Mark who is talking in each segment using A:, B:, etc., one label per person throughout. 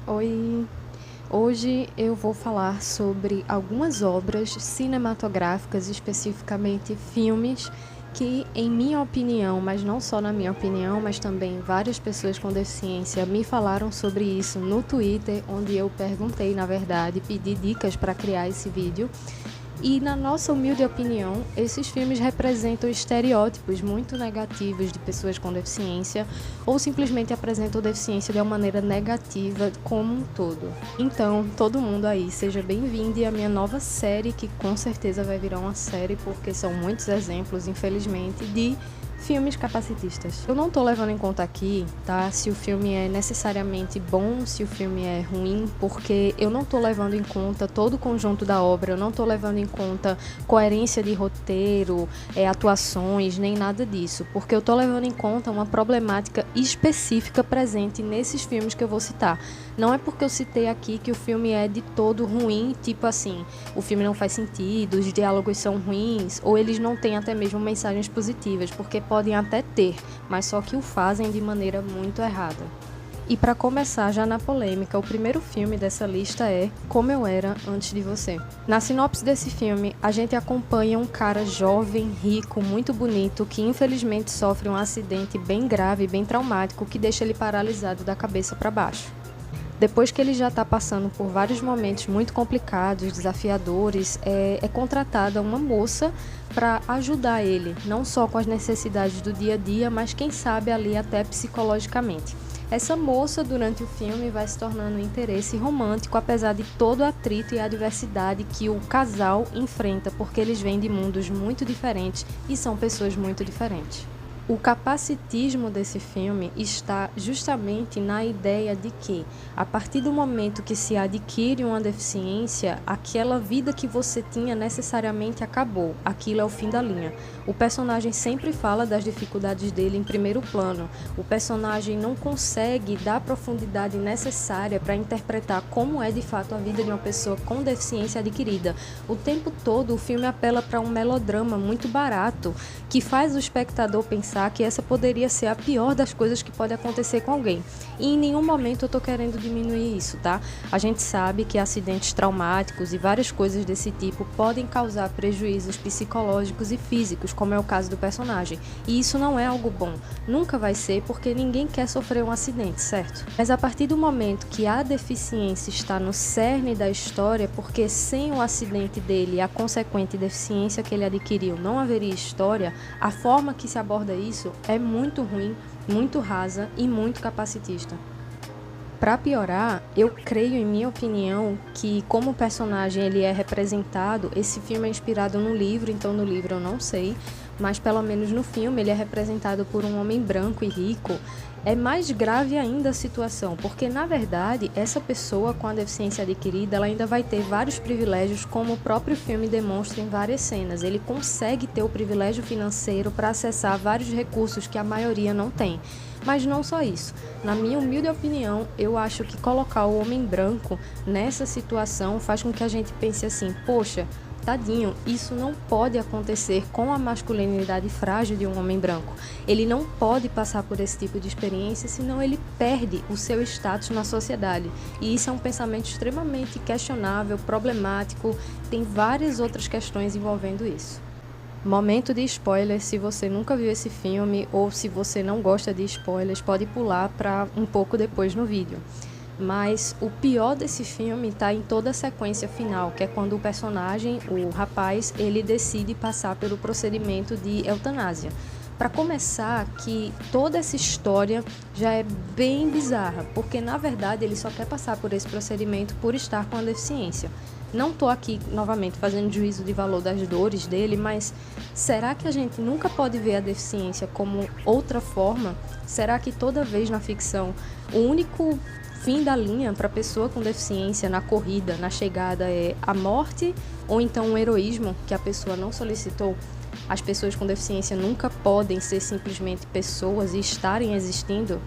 A: Oi! Hoje eu vou falar sobre algumas obras cinematográficas, especificamente filmes, que, em minha opinião, mas não só na minha opinião, mas também várias pessoas com deficiência me falaram sobre isso no Twitter, onde eu perguntei, na verdade, pedi dicas para criar esse vídeo. E, na nossa humilde opinião, esses filmes representam estereótipos muito negativos de pessoas com deficiência ou simplesmente apresentam deficiência de uma maneira negativa como um todo. Então, todo mundo aí, seja bem-vindo à minha nova série, que com certeza vai virar uma série, porque são muitos exemplos, infelizmente, de filmes capacitistas. Eu não tô levando em conta aqui, tá, se o filme é necessariamente bom, se o filme é ruim, porque eu não tô levando em conta todo o conjunto da obra, eu não tô levando em conta coerência de roteiro, atuações, nem nada disso, porque eu tô levando em conta uma problemática específica presente nesses filmes que eu vou citar. Não é porque eu citei aqui que o filme é de todo ruim, tipo assim, o filme não faz sentido, os diálogos são ruins, ou eles não têm até mesmo mensagens positivas, porque podem até ter, mas só que o fazem de maneira muito errada. E para começar já na polêmica, o primeiro filme dessa lista é Como Eu Era Antes de Você. Na sinopse desse filme, a gente acompanha um cara jovem, rico, muito bonito, que infelizmente sofre um acidente bem grave, bem traumático, que deixa ele paralisado da cabeça para baixo. Depois que ele já está passando por vários momentos muito complicados, desafiadores, é contratada uma moça para ajudar ele, não só com as necessidades do dia a dia, mas quem sabe ali até psicologicamente. Essa moça, durante o filme, vai se tornando um interesse romântico, apesar de todo o atrito e adversidade que o casal enfrenta, porque eles vêm de mundos muito diferentes e são pessoas muito diferentes. O capacitismo desse filme está justamente na ideia de que, a partir do momento que se adquire uma deficiência, aquela vida que você tinha necessariamente acabou. Aquilo é o fim da linha. O personagem sempre fala das dificuldades dele em primeiro plano. O personagem não consegue dar a profundidade necessária para interpretar como é de fato a vida de uma pessoa com deficiência adquirida. O tempo todo o filme apela para um melodrama muito barato, que faz o espectador pensar que essa poderia ser a pior das coisas que pode acontecer com alguém. E em nenhum momento eu tô querendo diminuir isso, tá? A gente sabe que acidentes traumáticos e várias coisas desse tipo podem causar prejuízos psicológicos e físicos, como é o caso do personagem. E isso não é algo bom. Nunca vai ser, porque ninguém quer sofrer um acidente, certo? Mas a partir do momento que a deficiência está no cerne da história, porque sem o acidente dele e a consequente deficiência que ele adquiriu não haveria história, a forma que se aborda isso é muito ruim, muito rasa e muito capacitista. Para piorar, eu creio, em minha opinião, que como o personagem ele é representado, esse filme é inspirado no livro, então no livro eu não sei, mas pelo menos no filme ele é representado por um homem branco e rico. É mais grave ainda a situação, porque na verdade essa pessoa com a deficiência adquirida ela ainda vai ter vários privilégios, como o próprio filme demonstra em várias cenas. Ele consegue ter o privilégio financeiro para acessar vários recursos que a maioria não tem. Mas não só isso. Na minha humilde opinião, eu acho que colocar o homem branco nessa situação faz com que a gente pense assim, poxa, tadinho, isso não pode acontecer com a masculinidade frágil de um homem branco. Ele não pode passar por esse tipo de experiência, senão ele perde o seu status na sociedade. E isso é um pensamento extremamente questionável, problemático, tem várias outras questões envolvendo isso. Momento de spoiler, se você nunca viu esse filme ou se você não gosta de spoilers, pode pular para um pouco depois no vídeo. Mas o pior desse filme está em toda a sequência final, que é quando o personagem, o rapaz, ele decide passar pelo procedimento de eutanásia. Para começar, que toda essa história já é bem bizarra, porque na verdade ele só quer passar por esse procedimento por estar com a deficiência. Não estou aqui, novamente, fazendo juízo de valor das dores dele, mas será que a gente nunca pode ver a deficiência como outra forma? Será que toda vez na ficção o único fim da linha para a pessoa com deficiência na corrida, na chegada, é a morte ou então um heroísmo que a pessoa não solicitou? As pessoas com deficiência nunca podem ser simplesmente pessoas e estarem existindo?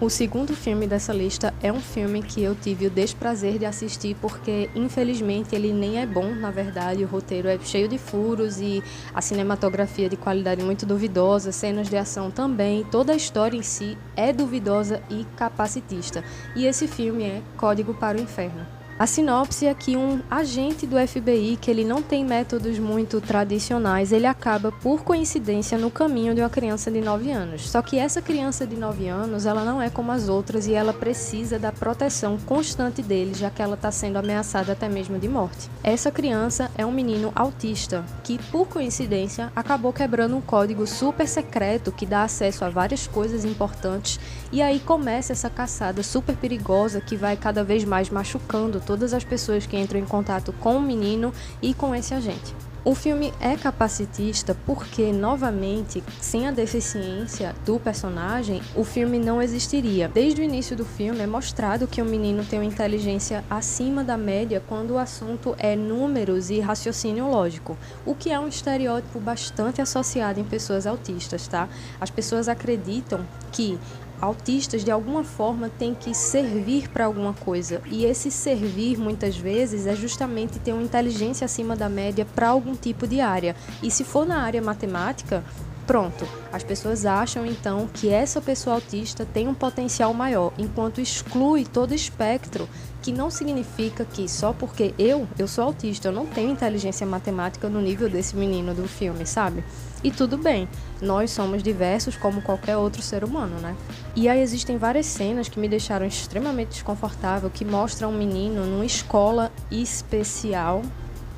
A: O segundo filme dessa lista é um filme que eu tive o desprazer de assistir porque, infelizmente, ele nem é bom, na verdade. O roteiro é cheio de furos e a cinematografia de qualidade muito duvidosa, cenas de ação também, toda a história em si é duvidosa e capacitista. E esse filme é Código para o Inferno. A sinopse é que um agente do FBI, que ele não tem métodos muito tradicionais, ele acaba, por coincidência, no caminho de uma criança de 9 anos. Só que essa criança de 9 anos, ela não é como as outras e ela precisa da proteção constante dele, já que ela está sendo ameaçada até mesmo de morte. Essa criança é um menino autista, que, por coincidência, acabou quebrando um código super secreto que dá acesso a várias coisas importantes, e aí começa essa caçada super perigosa que vai cada vez mais machucando todas as pessoas que entram em contato com o menino e com esse agente. O filme é capacitista porque, novamente, sem a deficiência do personagem, o filme não existiria. Desde o início do filme é mostrado que o menino tem uma inteligência acima da média quando o assunto é números e raciocínio lógico, o que é um estereótipo bastante associado em pessoas autistas, tá? As pessoas acreditam que autistas, de alguma forma, têm que servir para alguma coisa. E esse servir, muitas vezes, é justamente ter uma inteligência acima da média para algum tipo de área. E se for na área matemática, pronto. As pessoas acham, então, que essa pessoa autista tem um potencial maior, enquanto exclui todo espectro, que não significa que só porque eu sou autista, eu não tenho inteligência matemática no nível desse menino do filme, sabe? E tudo bem, nós somos diversos como qualquer outro ser humano, né? E aí existem várias cenas que me deixaram extremamente desconfortável, que mostram um menino numa escola especial.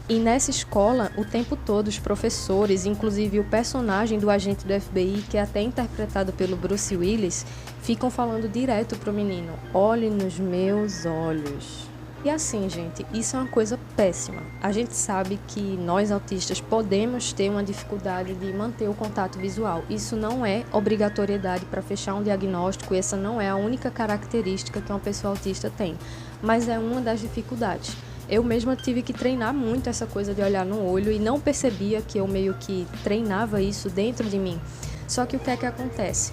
A: E nessa escola, o tempo todo, os professores, inclusive o personagem do agente do FBI, que é até interpretado pelo Bruce Willis, ficam falando direto pro menino: olhe nos meus olhos. E assim, gente, isso é uma coisa péssima. A gente sabe que nós autistas podemos ter uma dificuldade de manter o contato visual. Isso não é obrigatoriedade para fechar um diagnóstico, essa não é a única característica que uma pessoa autista tem, mas é uma das dificuldades. Eu mesma tive que treinar muito essa coisa de olhar no olho e não percebia que eu meio que treinava isso dentro de mim. Só que o que é que acontece?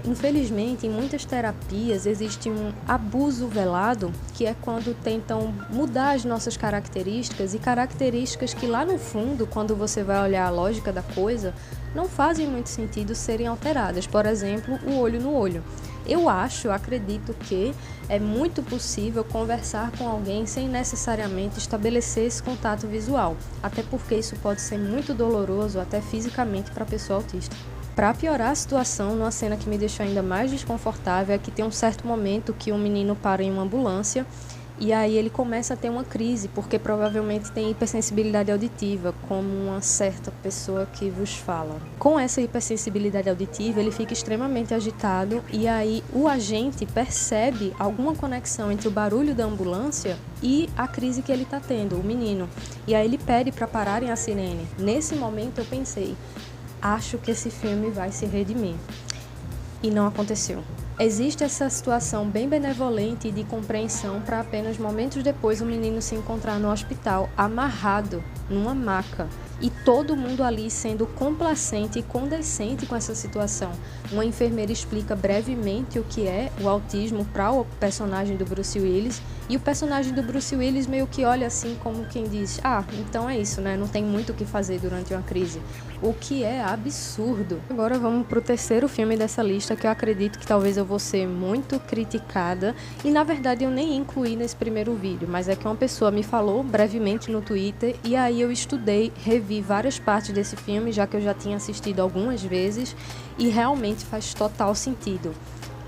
A: Infelizmente, em muitas terapias existe um abuso velado, que é quando tentam mudar as nossas características, e características que lá no fundo, quando você vai olhar a lógica da coisa, não fazem muito sentido serem alteradas. Por exemplo, o olho no olho. Eu acredito que é muito possível conversar com alguém sem necessariamente estabelecer esse contato visual, até porque isso pode ser muito doloroso, até fisicamente, para a pessoa autista. Para piorar a situação, numa cena que me deixou ainda mais desconfortável, é que tem um certo momento que um menino para em uma ambulância e aí ele começa a ter uma crise, porque provavelmente tem hipersensibilidade auditiva, como uma certa pessoa que vos fala. Com essa hipersensibilidade auditiva, ele fica extremamente agitado e aí o agente percebe alguma conexão entre o barulho da ambulância e a crise que ele está tendo, o menino. E aí ele pede para pararem a sirene. Nesse momento eu pensei: acho que esse filme vai se redimir. E não aconteceu. Existe essa situação bem benevolente e de compreensão para apenas momentos depois o menino se encontrar no hospital, amarrado numa maca, e todo mundo ali sendo complacente e condescendente com essa situação. Uma enfermeira explica brevemente o que é o autismo para o personagem do Bruce Willis, e o personagem do Bruce Willis meio que olha assim como quem diz: então é isso, né? Não tem muito o que fazer durante uma crise. O que é absurdo. Agora vamos pro terceiro filme dessa lista, que eu acredito que talvez eu vou ser muito criticada, e na verdade eu nem incluí nesse primeiro vídeo, mas é que uma pessoa me falou brevemente no Twitter, e aí eu estudei, revi várias partes desse filme, já que eu já tinha assistido algumas vezes, e realmente faz total sentido.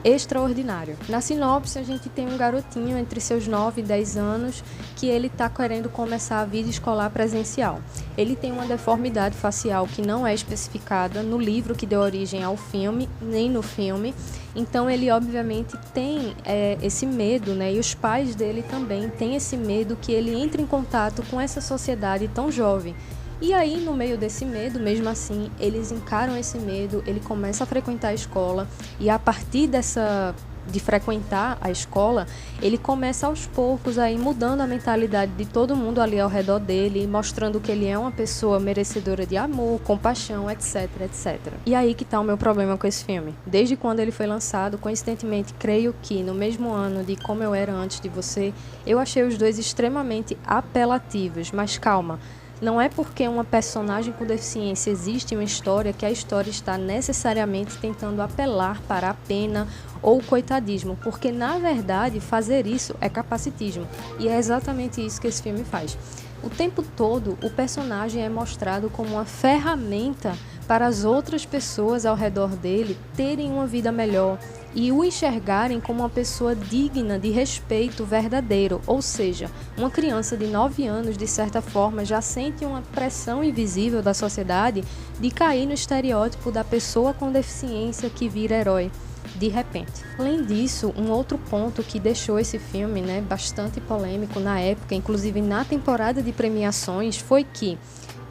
A: Extraordinário. Na sinopse, a gente tem um garotinho entre seus 9 e 10 anos que ele está querendo começar a vida escolar presencial. Ele tem uma deformidade facial que não é especificada no livro que deu origem ao filme, nem no filme. Então ele obviamente tem esse medo, né? E os pais dele também têm esse medo que ele entre em contato com essa sociedade tão jovem. E aí, no meio desse medo, mesmo assim, eles encaram esse medo, ele começa a frequentar a escola, e a partir dessa de frequentar a escola, ele começa aos poucos aí mudando a mentalidade de todo mundo ali ao redor dele, mostrando que ele é uma pessoa merecedora de amor, compaixão, etc, etc. E aí que tá o meu problema com esse filme. Desde quando ele foi lançado, coincidentemente, creio que no mesmo ano de Como Eu Era Antes de Você, eu achei os dois extremamente apelativos, mas calma. Não é porque uma personagem com deficiência existe em uma história que a história está necessariamente tentando apelar para a pena ou o coitadismo, porque na verdade fazer isso é capacitismo, e é exatamente isso que esse filme faz. O tempo todo o personagem é mostrado como uma ferramenta para as outras pessoas ao redor dele terem uma vida melhor e o enxergarem como uma pessoa digna de respeito verdadeiro, ou seja, uma criança de 9 anos, de certa forma, já sente uma pressão invisível da sociedade de cair no estereótipo da pessoa com deficiência que vira herói de repente. Além disso, um outro ponto que deixou esse filme, bastante polêmico na época, inclusive na temporada de premiações, foi que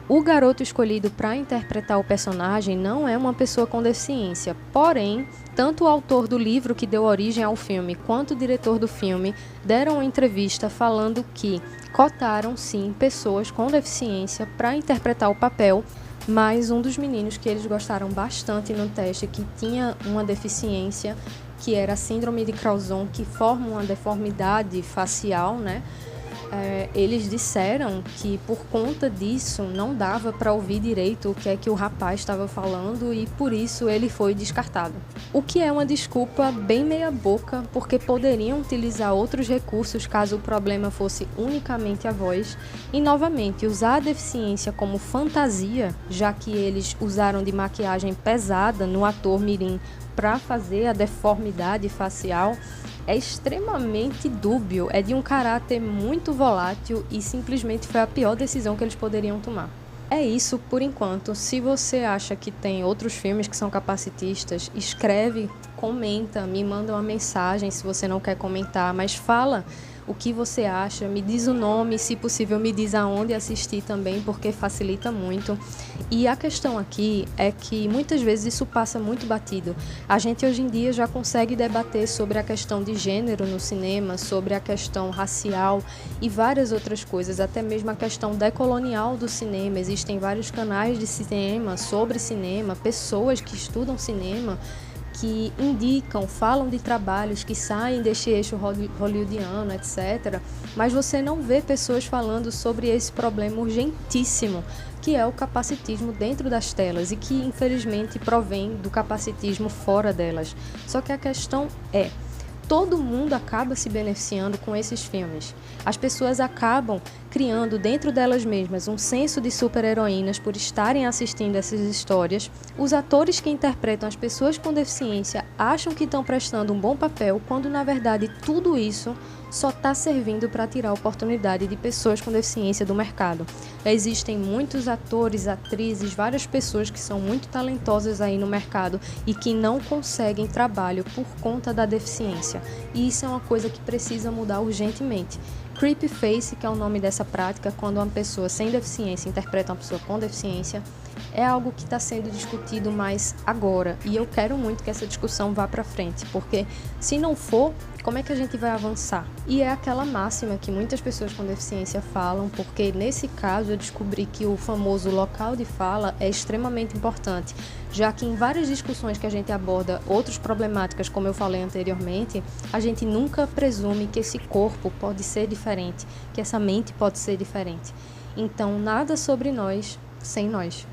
A: o garoto escolhido para interpretar o personagem não é uma pessoa com deficiência, porém, tanto o autor do livro que deu origem ao filme quanto o diretor do filme deram uma entrevista falando que cotaram sim pessoas com deficiência para interpretar o papel, mas um dos meninos que eles gostaram bastante no teste, que tinha uma deficiência, que era a síndrome de Crouzon, que forma uma deformidade facial, eles disseram que por conta disso não dava para ouvir direito o que é que o rapaz estava falando e por isso ele foi descartado. O que é uma desculpa bem meia boca, porque poderiam utilizar outros recursos caso o problema fosse unicamente a voz e novamente usar a deficiência como fantasia, já que eles usaram de maquiagem pesada no ator mirim para fazer a deformidade facial, é extremamente dúbio, é de um caráter muito volátil e simplesmente foi a pior decisão que eles poderiam tomar. É isso por enquanto. Se você acha que tem outros filmes que são capacitistas, escreve, comenta, me manda uma mensagem se você não quer comentar, mas fala o que você acha, me diz o nome, se possível me diz aonde assistir também, porque facilita muito. E a questão aqui é que muitas vezes isso passa muito batido. A gente hoje em dia já consegue debater sobre a questão de gênero no cinema, sobre a questão racial e várias outras coisas, até mesmo a questão decolonial do cinema. Existem vários canais de cinema, sobre cinema, pessoas que estudam cinema, que indicam, falam de trabalhos que saem deste eixo hollywoodiano, etc. Mas você não vê pessoas falando sobre esse problema urgentíssimo, que é o capacitismo dentro das telas e que, infelizmente, provém do capacitismo fora delas. Só que a questão é, todo mundo acaba se beneficiando com esses filmes. As pessoas acabam criando dentro delas mesmas um senso de super-heroínas por estarem assistindo essas histórias. Os atores que interpretam as pessoas com deficiência acham que estão prestando um bom papel, quando na verdade tudo isso só está servindo para tirar a oportunidade de pessoas com deficiência do mercado. Existem muitos atores, atrizes, várias pessoas que são muito talentosas aí no mercado e que não conseguem trabalho por conta da deficiência. E isso é uma coisa que precisa mudar urgentemente. Creepy face, que é o nome dessa prática, quando uma pessoa sem deficiência interpreta uma pessoa com deficiência, é algo que está sendo discutido mais agora. E eu quero muito que essa discussão vá para frente, porque se não for, como é que a gente vai avançar? E é aquela máxima que muitas pessoas com deficiência falam, porque nesse caso eu descobri que o famoso local de fala é extremamente importante, já que em várias discussões que a gente aborda outras problemáticas, como eu falei anteriormente, a gente nunca presume que esse corpo pode ser diferente, que essa mente pode ser diferente. Então, nada sobre nós sem nós.